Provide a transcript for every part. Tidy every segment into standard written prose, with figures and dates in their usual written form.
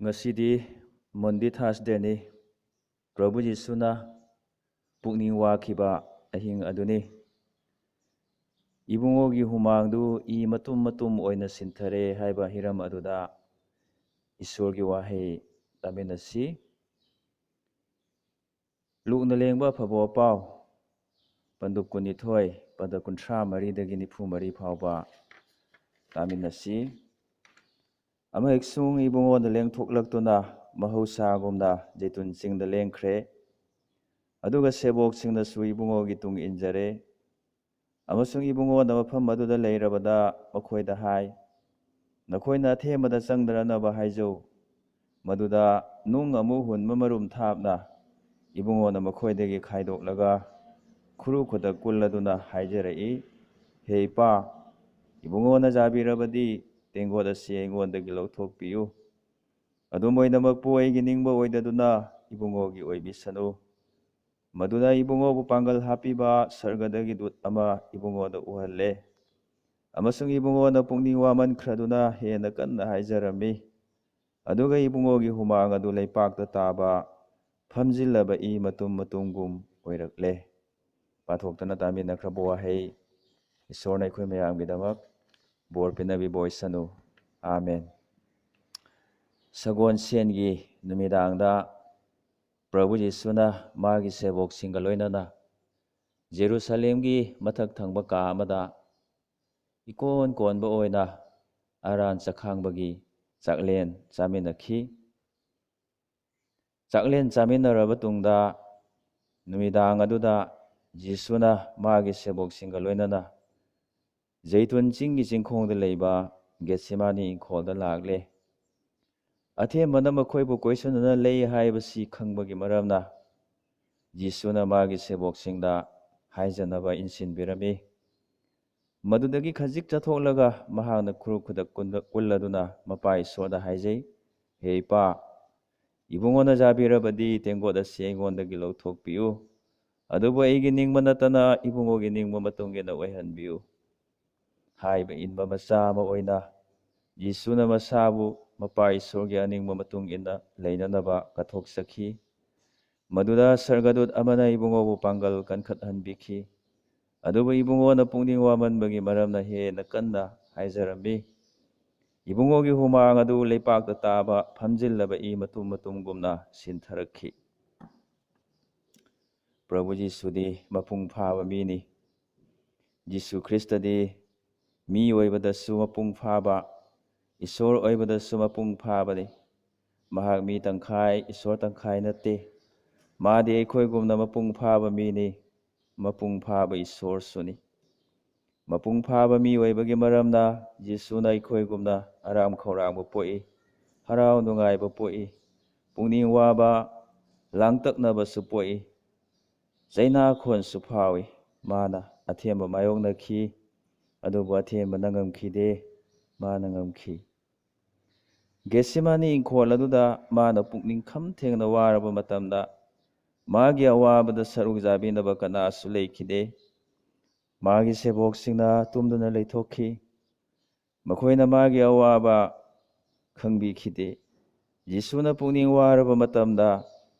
ꯉꯁꯤꯗꯤ ꯃꯟꯗꯤ ꯊꯥꯔꯁꯗꯦꯅꯤ. ꯄ꯭ꯔꯚꯨ ꯌꯤꯁꯨꯅ ꯄꯨꯛꯅꯤꯡ ꯋꯥꯈꯤꯕ ꯑꯍꯤꯡ ꯑꯗꯨꯅꯤ. ꯏꯕꯨꯡꯉꯣꯒꯤ ꯍꯨꯃꯥꯡꯗꯨ ꯏ ꯃꯇꯨꯝ ꯃꯇꯨꯝ ꯑꯣꯏꯅ ꯁꯤꯟꯊꯔꯦ ꯍꯥꯏꯕ ꯍꯤꯔꯝ ꯑꯗꯨꯗ ꯏꯁꯣꯔꯒꯤ ꯋꯥꯍꯩ ꯇꯥꯃꯤꯟꯅꯁꯤ. ꯂꯨꯛꯅ ꯂꯦꯡꯕ ꯑꯐꯕ ꯋꯥꯄꯥꯎ ꯄꯟꯗꯨꯞ 22 ꯄꯗ 34 94 ꯐꯥꯎꯕ ꯇꯥꯃꯤꯟꯅꯁꯤ. ꯑꯃꯍꯦꯛꯁꯨꯡ ꯏꯕꯨꯡꯉꯣꯗ ꯂꯦꯡꯊꯣꯛꯂꯛꯇꯨꯅ ꯃꯍꯧꯁꯥꯒꯨꯝꯅ ꯖꯩꯇꯨꯟ ꯆꯤꯡꯗ ꯂꯦꯡꯈ꯭ꯔꯦ. ꯑꯗꯨꯒ ꯁꯦꯕꯣꯛꯁꯤꯡꯅꯁꯨ ꯏꯕꯨꯡꯉꯣꯒꯤ ꯇꯨꯡ ꯏꯟꯖꯔꯦ. ꯑꯃꯁꯨꯡ ꯏꯕꯨꯡꯉꯣꯅ ꯃꯐꯝ ꯑꯗꯨꯗ ꯂꯩꯔꯕꯗ ꯃꯈꯣꯏꯗ ꯍꯥꯏ, ꯅꯈꯣꯏꯅ ꯑꯊꯦꯝꯕꯗ ꯆꯪꯗꯅꯅꯕ ꯍꯥꯏꯖꯧ. ꯃꯗꯨꯗ ꯅꯨꯡ ꯑꯃꯨꯛ ꯍꯨꯟꯕ ꯃꯔꯨꯝ ꯊꯥꯞꯅ ꯏꯕꯨꯡꯉꯣꯅ ꯃꯈꯣꯏꯗꯒꯤ ꯈꯥꯏꯗꯣꯛꯂꯒ ꯈꯨꯔꯨ ꯈꯨꯗꯛ ꯀꯨꯜꯂꯗꯨꯅ ꯍꯥꯏꯖꯔꯛꯏ, ꯍꯦ ꯏꯄꯥ, ꯏꯕꯨꯡꯉꯣꯅ ꯌꯥꯕꯤꯔꯕꯗꯤ ꯇꯦꯡꯒꯣꯠ ꯑꯁꯤ ꯑꯩꯉꯣꯟꯗꯒꯤ ꯂꯧꯊꯣꯛꯄꯤꯌꯨ. ꯑꯗꯨꯝ ꯑꯣꯏꯅꯃꯛꯄꯨ ꯑꯩꯒꯤ ꯅꯤꯡꯕ ꯑꯣꯏꯗꯗꯨꯅ ꯏꯕꯨꯡꯉꯣꯒꯤ ꯑꯣꯏꯕꯤꯁꯅꯨ. ꯃꯗꯨꯅ ꯏꯕꯨꯡꯉꯣꯕꯨ ꯄꯥꯡꯒꯜ ꯍꯥꯞꯄꯤꯕ ꯁꯔꯒꯗꯒꯤ ꯗꯨꯠ ꯑꯃ ꯏꯕꯨꯡꯉꯣꯗ ꯎꯍꯜꯂꯦ. ꯑꯃꯁꯨꯡ ꯏꯕꯨꯡꯉꯣꯅ ꯄꯨꯛꯅꯤꯡ ꯋꯥꯃꯟꯈ꯭ꯔꯗꯨꯅ ꯍꯦꯟꯅ ꯀꯟꯅ ꯍꯥꯏꯖꯔꯝꯃꯤ. ꯑꯗꯨꯒ ꯏꯕꯨꯡꯉꯣꯒꯤ ꯍꯨꯃꯥꯡ ꯑꯗꯨ ꯂꯩꯄꯥꯛꯇ ꯇꯥꯕ ꯐꯝꯖꯤꯜꯂꯕ ꯏ ꯃꯇꯨꯝ ꯃꯇꯨꯝꯒꯨꯝ ꯑꯣꯏꯔꯛꯂꯦ. ꯄꯥꯊꯣꯛꯇꯨꯅ ꯇꯥꯃꯤꯟꯅꯈ꯭ꯔꯕ ꯋꯥꯍꯩ ꯏꯁꯣꯔꯅ ꯑꯩꯈꯣꯏ ꯃꯌꯥꯝꯒꯤꯗꯃꯛ ꯕꯣꯔ ꯄꯤꯅꯕꯤꯕ ꯑꯣꯏꯁꯅꯨ. ꯑꯥꯃꯦꯟ. ꯁꯒꯣꯜꯁꯦꯟꯒꯤ ꯅꯨꯃꯤꯗꯥꯡꯗ ꯄ꯭ꯔꯚꯨ ꯌꯤꯁꯨꯅ ꯃꯥꯒꯤ ꯁꯦꯕꯣꯛꯁꯤꯡꯒ ꯂꯣꯏꯅꯅ ꯖꯦꯔꯨꯁꯥꯂꯦꯝꯒꯤ ꯃꯊꯛ ꯊꯪꯕ ꯀꯥ ꯑꯃꯗ ꯏꯀꯣꯟ ꯀꯣꯟꯕ ꯑꯣꯏꯅ ꯑꯔꯥꯟ ꯆꯈꯥꯡꯕꯒꯤ ꯆꯥꯛꯂꯦꯟ ꯆꯥꯃꯤꯟꯅꯈꯤ. ꯆꯥꯛꯂꯦꯟ ꯆꯥꯃꯤꯟꯅꯔꯕ ꯇꯨꯡꯗ ꯅꯨꯃꯤꯗꯥꯡ ꯑꯗꯨꯗ ꯌꯤꯁꯨꯅ ꯃꯥꯒꯤ ꯁꯦꯕꯣꯛꯁꯤꯡꯒ ꯂꯣꯏꯅꯅ ꯖꯩꯇꯨꯟ ꯆꯤꯡꯒꯤ ꯆꯤꯡꯈꯣꯡꯗ ꯂꯩꯕ ꯒꯦꯠꯁꯦꯃꯥꯅꯤ ꯏꯪꯈꯣꯜꯗ ꯂꯥꯛꯂꯦ. ꯑꯊꯦꯝꯕꯅ ꯃꯈꯣꯏꯕꯨ ꯀꯣꯏꯁꯟꯅꯅ ꯂꯩ ꯍꯥꯏꯕꯁꯤ ꯈꯪꯕꯒꯤ ꯃꯔꯝꯅ ꯌꯤꯁꯨꯅ ꯃꯥꯒꯤ ꯁꯦꯕꯣꯛꯁꯤꯡꯗ ꯍꯥꯏꯖꯅꯕ ꯏꯟꯁꯤꯟꯕꯤꯔꯝꯃꯤ. ꯃꯗꯨꯗꯒꯤ ꯈꯖꯤꯛ ꯆꯠꯊꯣꯛꯂꯒ ꯃꯍꯥꯛꯅ ꯈꯨꯔꯨ ꯈꯨꯗꯛ ꯀꯨꯜꯂꯗꯨꯅ ꯃꯄꯥ ꯏꯁꯣꯔꯗ ꯍꯥꯏꯖꯩ, ꯍꯦ ꯏꯄꯥ, ꯏꯕꯨꯡꯉꯣꯅ ꯌꯥꯕꯤꯔꯕꯗꯤ ꯇꯦꯡꯒꯣꯠ ꯑꯁꯤ ꯑꯩꯉꯣꯟꯗꯒꯤ ꯂꯧꯊꯣꯛꯄꯤꯌꯨ. ꯑꯗꯨꯕꯨ ꯑꯩꯒꯤ ꯅꯤꯡꯕ ꯅꯠꯇꯅ ꯏꯕꯨꯡꯉꯣꯒꯤ ꯅꯤꯡꯕ ꯃꯇꯨꯡ ꯏꯟꯅ ꯑꯣꯏꯍꯟꯕꯤꯌꯨ. ꯍꯥꯏꯕ ꯏꯟꯕ ꯃꯆꯥ ꯑꯃ ꯑꯣꯏꯅ ꯌꯤꯁꯨꯅ ꯃꯁꯥꯕꯨ ꯃꯄꯥ ꯏꯁꯣꯔꯒꯤ ꯑꯅꯤꯡꯕ ꯃꯇꯨꯡ ꯏꯟꯅ ꯂꯩꯅꯅꯕ ꯀꯠꯊꯣꯛꯆꯈꯤ. ꯃꯗꯨꯗ ꯁꯔꯒꯗꯨꯠ ꯑꯃꯅ ꯏꯕꯨꯡꯉꯣꯕꯨ ꯄꯥꯡꯒꯜ ꯀꯟꯈꯠꯍꯟꯕꯤꯈꯤ. ꯑꯗꯨꯕꯨ ꯏꯕꯨꯡꯉꯣꯅ ꯄꯨꯛꯅꯤꯡ ꯋꯥꯃꯟꯕꯒꯤ ꯃꯔꯝꯅ ꯍꯦꯟꯅ ꯀꯟꯅ ꯍꯥꯏꯖꯔꯝꯃꯤ. ꯏꯕꯨꯡꯉꯣꯒꯤ ꯍꯨꯃꯥꯡ ꯑꯗꯨ ꯂꯩꯄꯥꯛꯇ ꯇꯥꯕ ꯐꯝꯖꯤꯜꯂꯕ ꯏ ꯃꯇꯨꯝ ꯃꯇꯨꯝꯒꯨꯝꯅ ꯁꯤꯟꯊꯔꯛꯈꯤ. ꯄ꯭ꯔꯚꯨ ꯌꯤꯁꯨꯗꯤ ꯃꯄꯨꯡ ꯐꯥꯕ ꯃꯤꯅꯤ. ꯌꯤꯁꯨ ꯈ꯭ꯔꯤꯁꯇꯗꯤ ꯃꯤ ꯑꯣꯏꯕꯗꯁꯨ ꯃꯄꯨꯡ ꯐꯥꯕ, ꯏꯁꯣꯔ ꯑꯣꯏꯕꯗꯁꯨ ꯃꯄꯨꯡ ꯐꯥꯕꯅꯤ. ꯃꯍꯥꯛ ꯃꯤ ꯇꯪꯈꯥꯏ ꯏꯁꯣꯔ ꯇꯪꯈꯥꯏ ꯅꯠꯇꯦ. ꯃꯥꯗꯤ ꯑꯩꯈꯣꯏꯒꯨꯝꯅ ꯃꯄꯨꯡ ꯐꯥꯕ ꯃꯤꯅꯤ, ꯃꯄꯨꯡ ꯐꯥꯕ ꯏꯁꯣꯔꯁꯨꯅꯤ. ꯃꯄꯨꯡ ꯐꯥꯕ ꯃꯤ ꯑꯣꯏꯕꯒꯤ ꯃꯔꯝꯅ ꯌꯤꯁꯨꯅ ꯑꯩꯈꯣꯏꯒꯨꯝꯅ ꯑꯔꯥꯝ ꯈꯧꯔꯥꯡꯕ ꯄꯣꯛꯏ, ꯍꯔꯥꯎ ꯅꯨꯡꯉꯥꯏꯕ ꯄꯣꯛꯏ, ꯄꯨꯛꯅꯤꯡ ꯋꯥꯕ ꯂꯥꯡꯇꯛꯅꯕꯁꯨ ꯄꯣꯛꯏ, ꯆꯩꯅꯥꯈꯣꯟꯁꯨ ꯐꯥꯎꯏ. ꯃꯥꯅ ꯑꯊꯦꯝꯕ ꯃꯥꯌꯣꯛꯅꯈꯤ, ꯑꯗꯨꯕꯨ ꯑꯊꯦꯝꯕꯅ ꯉꯝꯈꯤꯗꯦ, ꯃꯥꯅ ꯉꯝꯈꯤ. ꯒꯦꯠꯁꯦꯃꯥꯅꯤ ꯏꯪꯈꯣꯜ ꯑꯗꯨꯗ ꯃꯥꯅ ꯄꯨꯛꯅꯤꯡ ꯈꯝ ꯊꯦꯡꯅ ꯋꯥꯔꯕ ꯃꯇꯝꯗ ꯃꯥꯒꯤ ꯑꯋꯥꯕꯗ ꯁꯔꯨꯛ ꯌꯥꯕꯤꯅꯕ ꯀꯅꯥꯁꯨ ꯂꯩꯈꯤꯗꯦ. ꯃꯥꯒꯤ ꯁꯦꯕꯣꯛꯁꯤꯡꯅ ꯇꯨꯝꯗꯨꯅ ꯂꯩꯊꯣꯛꯈꯤ. ꯃꯈꯣꯏꯅ ꯃꯥꯒꯤ ꯑꯋꯥꯕ ꯈꯪꯕꯤꯈꯤꯗꯦ. ꯌꯤꯁꯨꯅ ꯄꯨꯛꯅꯤꯡ ꯋꯥꯔꯕ ꯃꯇꯝꯗ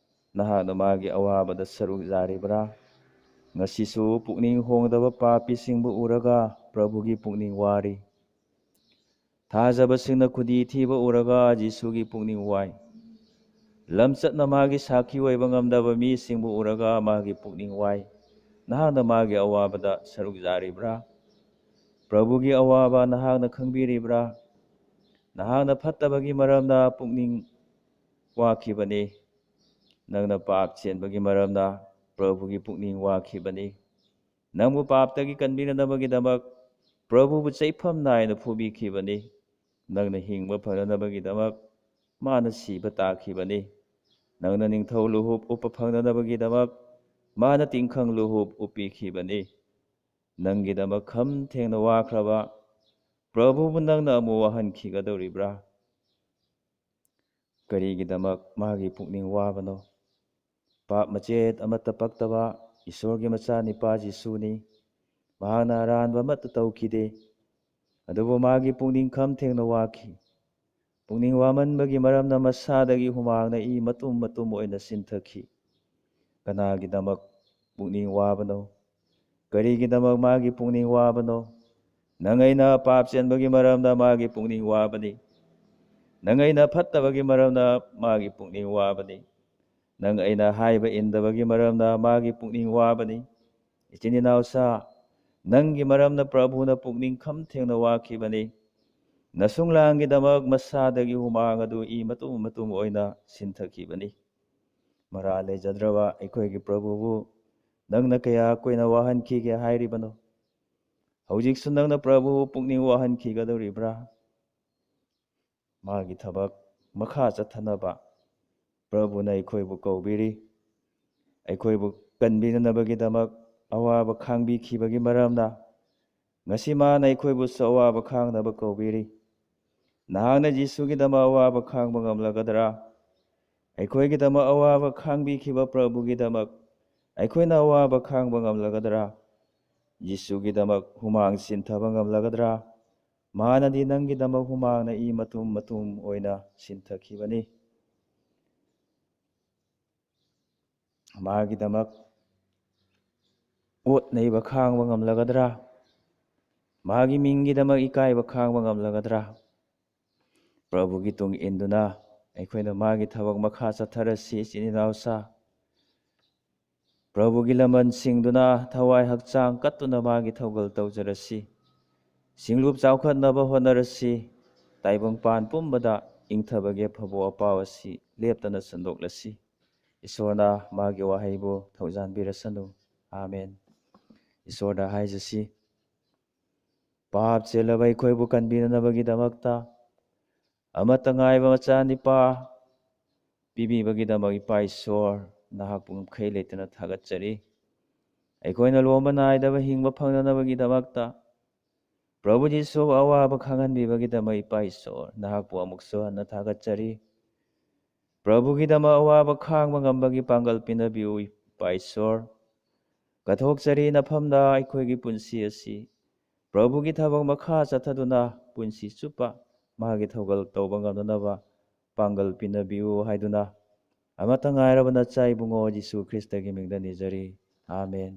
ꯅꯍꯥꯛꯅ ꯃꯥꯒꯤ ꯑꯋꯥꯕꯗ ꯁꯔꯨꯛ ꯌꯥꯔꯤꯕ꯭ꯔꯥ? ꯉꯁꯤꯁꯨ ꯄꯨꯛꯅꯤꯡ ꯍꯣꯡꯗꯕ ꯄꯥꯄꯤꯁꯤꯡꯕꯨ ꯎꯔꯒ ꯄ꯭ꯔꯚꯨꯒꯤ ꯄꯨꯛꯅꯤꯡ ꯋꯥꯔꯤ. ꯊꯥꯖꯕꯁꯤꯡꯅ ꯈꯨꯗꯤ ꯊꯤꯕ ꯎꯔꯒ ꯌꯤꯁꯨꯒꯤ ꯄꯨꯛꯅꯤꯡ ꯋꯥꯏ. ꯂꯝꯆꯠꯅ ꯃꯥꯒꯤ ꯁꯥꯈꯤ ꯑꯣꯏꯕ ꯉꯝꯗꯕ ꯃꯤꯁꯤꯡꯕꯨ ꯎꯔꯒ ꯃꯥꯒꯤ ꯄꯨꯛꯅꯤꯡ ꯋꯥꯏ. ꯅꯍꯥꯛꯅ ꯃꯥꯒꯤ ꯑꯋꯥꯕꯗ ꯁꯔꯨꯛ ꯌꯥꯔꯤꯕ꯭ꯔꯥ? ꯄ꯭ꯔꯚꯨꯒꯤ ꯑꯋꯥꯕ ꯅꯍꯥꯛꯅ ꯈꯪꯕꯤꯔꯤꯕ꯭ꯔꯥ? ꯅꯍꯥꯛꯅ ꯐꯠꯇꯕꯒꯤ ꯃꯔꯝꯅ ꯄꯨꯛꯅꯤꯡ ꯋꯥꯈꯤꯕꯅꯤ. ꯅꯪꯅ ꯄꯥꯞ ꯆꯦꯟꯕꯒꯤ ꯃꯔꯝꯅ ꯄ꯭ꯔꯚꯨꯒꯤ ꯄꯨꯛꯅꯤꯡ ꯋꯥꯈꯤꯕꯅꯤ. ꯅꯪꯕꯨ ꯄꯥꯞꯇꯒꯤ ꯀꯟꯕꯤꯅꯕꯒꯤꯗꯃꯛ ꯄ꯭ꯔꯚꯨꯕꯨ ꯆꯩꯐꯝ ꯅꯥꯏꯅ ꯐꯨꯕꯤꯈꯤꯕꯅꯤ. ꯅꯪꯅ ꯍꯤꯡꯕ ꯐꯅꯅꯕꯒꯤꯗꯃꯛ ꯃꯥꯅ ꯁꯤꯕ ꯇꯥꯈꯤꯕꯅꯤ. ꯅꯪꯅ ꯅꯤꯡꯊꯧ ꯂꯨꯍꯨꯞ ꯎꯞꯄ ꯐꯪꯅꯅꯕꯒꯤꯗꯃꯛ ꯃꯥꯅ ꯇꯤꯡꯈꯪ ꯂꯨꯍꯨꯞ ꯎꯞꯄꯤꯈꯤꯕꯅꯤ. ꯅꯪꯒꯤꯗꯃꯛ ꯈꯝ ꯊꯦꯡꯅ ꯋꯥꯈ꯭ꯔꯕ ꯄ꯭ꯔꯚꯨꯕꯨ ꯅꯪꯅ ꯑꯃꯨꯛ ꯋꯥꯍꯟꯈꯤꯒꯗꯧꯔꯤꯕ꯭ꯔꯥ? ꯀꯔꯤꯒꯤꯗꯃꯛ ꯃꯥꯒꯤ ꯄꯨꯛꯅꯤꯡ ꯋꯥꯕꯅꯣ? ꯄꯥꯞ ꯃꯆꯦꯠ ꯑꯃꯠꯇ ꯄꯛꯇꯕ ꯏꯁꯣꯔꯒꯤ ꯃꯆꯥ ꯅꯤꯄꯥ ꯌꯤꯁꯨꯅꯤ. ꯃꯍꯥꯛꯅ ꯑꯔꯥꯟꯕ ꯑꯃꯠꯇ ꯇꯧꯈꯤꯗꯦ. ꯑꯗꯨꯕꯨ ꯃꯥꯒꯤ ꯄꯨꯛꯅꯤꯡ ꯈꯝ ꯊꯦꯡꯅ ꯋꯥꯈꯤ. ꯄꯨꯛꯅꯤꯡ ꯋꯥꯃꯟꯕꯒꯤ ꯃꯔꯝꯅ ꯃꯁꯥꯗꯒꯤ ꯍꯨꯃꯥꯡꯅ ꯏ ꯃꯇꯨꯝ ꯃꯇꯨꯝ ꯑꯣꯏꯅ ꯆꯤꯟꯊꯈꯤ꯫ ꯀꯅꯥꯒꯤꯗꯃꯛ ꯄꯨꯛꯅꯤꯡ ꯋꯥꯕꯅꯣ? ꯀꯔꯤꯒꯤꯗꯃꯛ ꯃꯥꯒꯤ ꯄꯨꯛꯅꯤꯡ ꯋꯥꯕꯅꯣ? ꯅꯪ ꯑꯩꯅ ꯄꯥꯞ ꯆꯦꯟꯕꯒꯤ ꯃꯔꯝꯅ ꯃꯥꯒꯤ ꯄꯨꯛꯅꯤꯡ ꯋꯥꯕꯅꯤ꯫ ꯅꯪ ꯑꯩꯅ ꯐꯠꯇꯕꯒꯤ ꯃꯔꯝꯅ ꯃꯥꯒꯤ ꯄꯨꯛꯅꯤꯡ ꯋꯥꯕꯅꯤ꯫ ꯅꯪ ꯑꯩꯅ ꯍꯥꯏꯕ ꯏꯟꯗꯕꯒꯤ ꯃꯔꯝꯅ ꯃꯥꯒꯤ ꯄꯨꯛꯅꯤꯡ ꯋꯥꯕꯅꯤ꯫ ꯏꯆꯤꯟ ꯏꯅꯥꯎꯁꯥ, ꯅꯪꯒꯤ ꯃꯔꯝꯅ ꯄ꯭ꯔꯚꯨꯅ ꯄꯨꯛꯅꯤꯡ ꯈꯝ ꯊꯦꯡꯅ ꯋꯥꯈꯤꯕꯅꯤ꯫ ꯅꯁꯨꯡꯂꯥꯡꯒꯤꯗꯃꯛ ꯃꯁꯥꯗꯒꯤ ꯍꯨꯃꯥꯡ ꯑꯗꯨ ꯏ ꯃꯇꯨꯝ ꯃꯇꯨꯝ ꯑꯣꯏꯅ ꯁꯤꯟꯊꯈꯤꯕꯅꯤ꯫ ꯃꯔꯥꯜ ꯂꯩꯖꯗ꯭ꯔꯕ ꯑꯩꯈꯣꯏꯒꯤ ꯄ꯭ꯔꯚꯨꯕꯨ ꯅꯪꯅ ꯀꯌꯥ ꯀꯨꯏꯅ ꯋꯥꯍꯟꯈꯤꯒꯦ ꯍꯥꯏꯔꯤꯕꯅꯣ? ꯍꯧꯖꯤꯛꯁꯨ ꯅꯪꯅ ꯄ꯭ꯔꯚꯨꯕꯨ ꯄꯨꯛꯅꯤꯡ ꯋꯥꯍꯟꯈꯤꯒꯗꯧꯔꯤꯕ꯭ꯔꯥ? ꯃꯥꯒꯤ ꯊꯕꯛ ꯃꯈꯥ ꯆꯠꯊꯅꯕ ꯄ꯭ꯔꯚꯨꯅ ꯑꯩꯈꯣꯏꯕꯨ ꯀꯧꯕꯤꯔꯤ꯫ ꯑꯩꯈꯣꯏꯕꯨ ꯀꯟꯕꯤꯅꯅꯕꯒꯤꯗꯃꯛ ꯑꯋꯥꯕ ꯈꯥꯡꯕꯤꯈꯤꯕꯒꯤ ꯃꯔꯝꯅ ꯉꯁꯤ ꯃꯥꯅ ꯑꯩꯈꯣꯏꯕꯨꯁꯨ ꯑꯋꯥꯕ ꯈꯥꯡꯅꯕ ꯀꯧꯕꯤꯔꯤ꯫ ꯅꯍꯥꯛꯅ ꯖꯤꯁꯨꯒꯤꯗꯃꯛ ꯑꯋꯥꯕ ꯈꯥꯡꯕ ꯉꯝꯂꯒꯗ꯭ꯔꯥ? ꯑꯩꯈꯣꯏꯒꯤꯗꯃꯛ ꯑꯋꯥꯕ ꯈꯥꯡꯕꯤꯈꯤꯕ ꯄ꯭ꯔꯚꯨꯒꯤꯗꯃꯛ ꯑꯩꯈꯣꯏꯅ ꯑꯋꯥꯕ ꯈꯥꯡꯕ ꯉꯝꯂꯒꯗ꯭ꯔꯥ? ꯖꯤꯁꯨꯒꯤꯗꯃꯛ ꯍꯨꯃꯥꯡ ꯆꯤꯟꯊꯕ ꯉꯝꯂꯒꯗ꯭ꯔꯥ? ꯃꯥꯅꯗꯤ ꯅꯪꯒꯤꯗꯃꯛ ꯍꯨꯃꯥꯡꯅ ꯏ ꯃꯇꯨꯝ ꯃꯇꯨꯝ ꯑꯣꯏꯅ ꯆꯤꯟꯊꯈꯤꯕꯅꯤ꯫ ꯃꯥꯒꯤꯗꯃꯛ ꯑꯣꯠ ꯅꯩꯕ ꯈꯥꯡꯕ ꯉꯝꯂꯒꯗ꯭ꯔꯥ? ꯃꯥꯒꯤ ꯃꯤꯡꯒꯤꯗꯃꯛ ꯏꯀꯥꯏꯕ ꯈꯥꯡꯕ ꯉꯝꯂꯒꯗ꯭ꯔꯥ? ꯄ꯭ꯔꯚꯨꯒꯤ ꯇꯨꯡ ꯏꯟꯗꯨꯅ ꯑꯩꯈꯣꯏꯅ ꯃꯥꯒꯤ ꯊꯕꯛ ꯃꯈꯥ ꯆꯠꯊꯔꯁꯤ꯫ ꯏꯆꯤꯟ ꯏꯅꯥꯎꯁꯥ, ꯄ꯭ꯔꯚꯨꯒꯤ ꯂꯃꯟ ꯁꯤꯡꯗꯨꯅ ꯊꯋꯥꯏ ꯍꯛꯆꯥꯡ ꯀꯠꯇꯨꯅ ꯃꯥꯒꯤ ꯊꯧꯒꯜ ꯇꯧꯖꯔꯁꯤ꯫ ꯁꯤꯡꯂꯨꯞ ꯆꯥꯎꯈꯠꯅꯕ ꯍꯣꯠꯅꯔꯁꯤ꯫ ꯇꯥꯏꯕꯪꯄꯥꯟ ꯄꯨꯝꯕꯗ ꯏꯪꯊꯕꯒꯤ ꯑꯐꯕ ꯋꯥꯄꯥꯎ ꯑꯁꯤ ꯂꯦꯞꯇꯅ ꯁꯟꯗꯣꯛꯂꯁꯤ꯫ ꯏꯁꯣꯔꯅ ꯃꯥꯒꯤ ꯋꯥꯍꯩꯕꯨ ꯊꯧꯖꯥꯟꯕꯤꯔꯁꯅꯨ꯫ ꯑꯥꯃꯦꯟ꯫ ꯏꯁꯣꯔꯗ ꯍꯥꯏꯖꯁꯤ, ꯄꯥꯞ ꯆꯦꯜꯂꯕ ꯑꯩꯈꯣꯏꯕꯨ ꯀꯟꯕꯤꯅꯅꯕꯒꯤꯗꯃꯛꯇ ꯑꯃꯠꯇ ꯉꯥꯏꯕ ꯃꯆꯥꯅꯤꯄꯥ ꯄꯤꯕꯤꯕꯒꯤꯗꯃꯛ ꯏꯄꯥ ꯏꯁꯣꯔ, ꯅꯍꯥꯛꯄꯨ ꯉꯝꯈꯩ ꯂꯩꯇꯅ ꯊꯥꯒꯠꯆꯔꯤ꯫ ꯑꯩꯈꯣꯏꯅ ꯂꯣꯝꯕ ꯅꯥꯏꯗꯕ ꯍꯤꯡꯕ ꯐꯪꯅꯅꯕꯒꯤꯗꯃꯛꯇ ꯄ꯭ꯔꯚꯨ ꯖꯤꯁꯨꯕꯨ ꯑꯋꯥꯕ ꯈꯥꯡꯍꯟꯕꯤꯕꯒꯤꯗꯃꯛ ꯏꯄꯥ ꯏꯁꯣꯔ, ꯅꯍꯥꯛꯄꯨ ꯑꯃꯨꯛꯁꯨ ꯍꯟꯅ ꯊꯥꯒꯠꯆꯔꯤ꯫ ꯄ꯭ꯔꯚꯨꯒꯤꯗꯃꯛ ꯑꯋꯥꯕ ꯈꯥꯡꯕ ꯉꯝꯕꯒꯤ ꯄꯥꯡꯒꯜ ꯄꯤꯅꯕꯤꯌꯨ ꯏꯄꯥ ꯏꯁꯣꯔ꯫ ꯀꯠꯊꯣꯛꯆꯔꯤ ꯅꯐꯝꯗ ꯑꯩꯈꯣꯏꯒꯤ ꯄꯨꯟꯁꯤ ꯑꯁꯤ ꯄ꯭ꯔꯚꯨꯒꯤ ꯊꯕꯛ ꯃꯈꯥ ꯆꯠꯊꯗꯨꯅ ꯄꯨꯟꯁꯤ ꯆꯨꯞꯄ ꯃꯥꯒꯤ ꯊꯧꯒꯜ ꯇꯧꯕ ꯉꯝꯅꯅꯕ ꯄꯥꯡꯒꯜ ꯄꯤꯅꯕꯤꯌꯨ ꯍꯥꯏꯗꯨꯅ ꯑꯃꯠꯇ ꯉꯥꯏꯔꯕ ꯅꯆꯥ ꯏꯕꯨꯡꯉꯣ ꯖꯤꯁꯨ ꯈ꯭ꯔꯤꯁꯇꯒꯤ ꯃꯤꯡꯗ ꯅꯤꯖꯔꯤ꯫ ꯑꯥꯃꯦꯟ꯫